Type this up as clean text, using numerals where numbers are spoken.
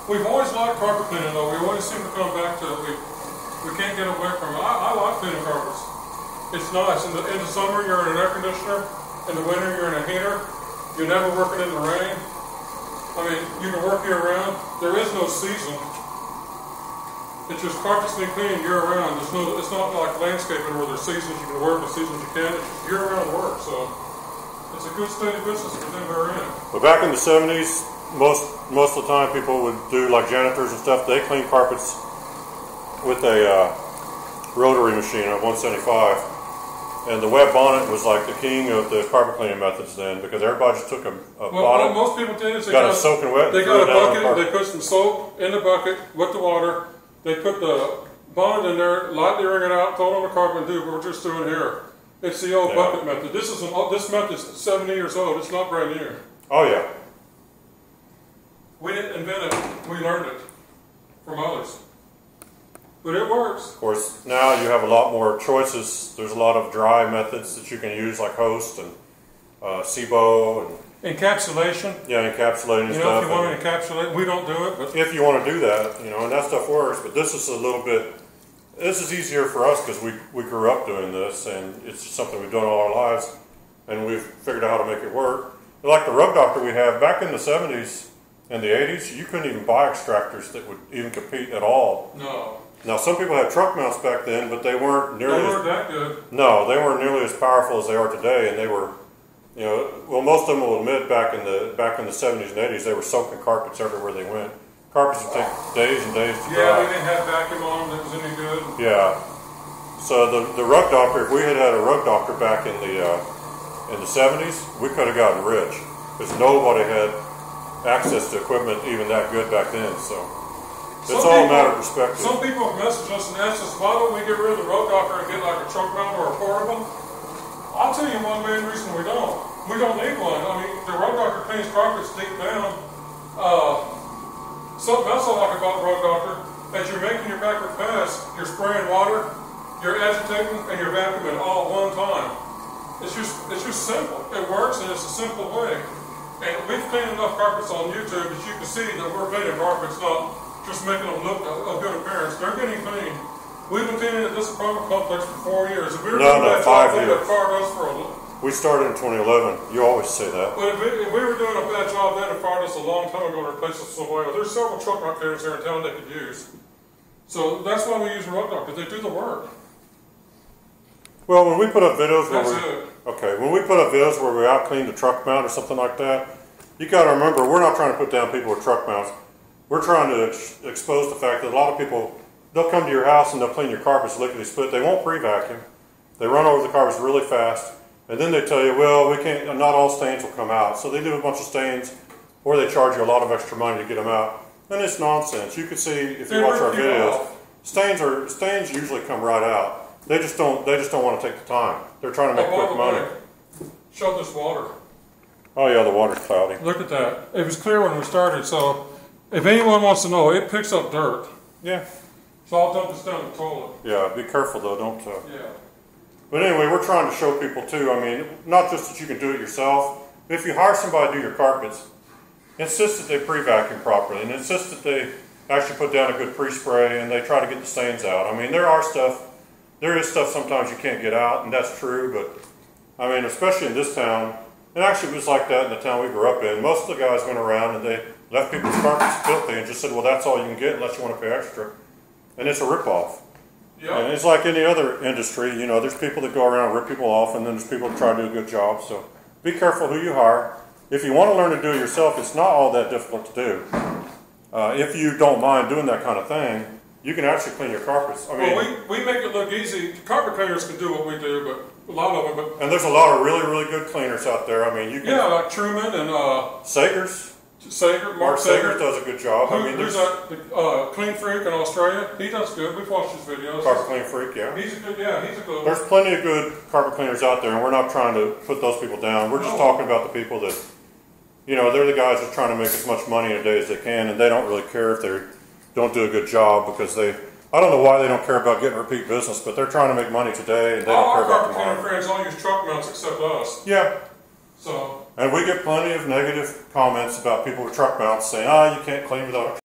We've always liked carpet cleaning though. We always seem to come back to it. We can't get away from it. I like cleaning carpets. It's nice. In the summer you're in an air conditioner. In the winter you're in a heater. You're never working in the rain. I mean, you can work year round. There is no season. It's just carpets need cleaning year round. It's not like landscaping where there's seasons you can work and seasons you can't. It's just year round work. So it's a good steady business for them we're in. But back in the 70s, most of the time people would do, like janitors and stuff, they clean carpets with a rotary machine, a 175. And the wet bonnet was like the king of the carpet cleaning methods then, because everybody just took a bonnet. What most people did is got it soaking wet. They got a bucket, they put some soap in the bucket with the water, they put the bonnet in there, lightly wring it out, throw it on the carpet and do what we're just doing here. It's the old bucket method. This method is 70 years old, it's not brand new. Oh yeah. We didn't invent it, we learned it from others. But it works. Of course, now you have a lot more choices. There's a lot of dry methods that you can use, like Host and SIBO. And encapsulation. Yeah, encapsulating stuff. If you want to encapsulate, we don't do it. But if you want to do that, and that stuff works. But this is a little bit, this is easier for us because we grew up doing this, and it's just something we've done all our lives, and we've figured out how to make it work. Like the rug doctor we have, back in the 70s, in the 80s, you couldn't even buy extractors that would even compete at all. No. Now, some people had truck mounts back then, but they weren't nearly that good. No, they weren't nearly as powerful as they are today, and they were, well, most of them will admit back in the 70s and 80s, they were soaking carpets everywhere they went. Carpets would take days and days to dry. Yeah, we didn't have vacuum on them that was any good. Yeah. So the rug doctor, if we had a rug doctor back in the 70s, we could have gotten rich, because nobody had access to equipment even that good back then. So it's all a matter of perspective. Some people have messaged us and asked us, why don't we get rid of the rug doctor and get like a truck mount or a portable? I'll tell you one main reason we don't. We don't need one. I mean, the rug doctor cleans carpets deep down. Something else I like about the rug doctor, as you're making your backward pass, you're spraying water, you're agitating, and you're vacuuming all at one time. It's just simple. It works, and it's a simple way. And we've cleaned enough carpets on YouTube that you can see that we're cleaning carpets, not just making them look a good appearance. They're getting clean. We've been cleaning at this apartment complex for 4 years. If we were doing that 5 job, years. they'd have fired us for a little. We started in 2011. You always say that. But if we were doing a bad job, they'd have fired us a long time ago to replace us somewhere. There's several truck mount cleaners here in town they could use. So that's why we use rug doctors. They do the work. Well, when we put up videos where when we put up videos where we out clean the truck mount or something like that, you got to remember, we're not trying to put down people with truck mounts. We're trying to expose the fact that a lot of people, they'll come to your house and they'll clean your carpets lickety-split. They won't pre-vacuum. They run over the carpets really fast, and then they tell you, well, we can't. Not all stains will come out. So they do a bunch of stains, or they charge you a lot of extra money to get them out. And it's nonsense. You can see if you watch our videos, stains usually come right out. They just don't want to take the time. They're trying to make quick money. Show this water. Oh yeah, the water's cloudy. Look at that. It was clear when we started, so if anyone wants to know, it picks up dirt. Yeah. So I'll dump this down the toilet. Yeah, be careful though, don't. Yeah. But anyway, we're trying to show people too, I mean, not just that you can do it yourself, but if you hire somebody to do your carpets, insist that they pre-vacuum properly, and insist that they actually put down a good pre-spray and they try to get the stains out. I mean, there is stuff sometimes you can't get out, and that's true, but I mean, especially in this town, and actually it was like that in the town we grew up in. Most of the guys went around and they left people's carpets filthy and just said, well, that's all you can get unless you want to pay extra. And it's a ripoff. Yep. And it's like any other industry, there's people that go around and rip people off, and then there's people that try to do a good job. So be careful who you hire. If you want to learn to do it yourself, it's not all that difficult to do. If you don't mind doing that kind of thing, you can actually clean your carpets. I mean, well, we make it look easy. Carpet cleaners can do what we do, but a lot of them. And there's a lot of really, really good cleaners out there. I mean, you can. Yeah, like Truman and Sagers. Mark Sagers does a good job. I mean, there's a Clean Freak in Australia. He does good. We've watched his videos. Carpet Clean Freak, yeah. He's a good. There's plenty of good carpet cleaners out there, and we're not trying to put those people down. We're just talking about the people that, they're the guys that are trying to make as much money in a day as they can, and they don't really care if they don't do a good job because I don't know why they don't care about getting repeat business, but they're trying to make money today, and they don't care about tomorrow. All our carpet cleaner friends all use truck mounts except us. Yeah. So. And we get plenty of negative comments about people with truck mounts saying, you can't clean without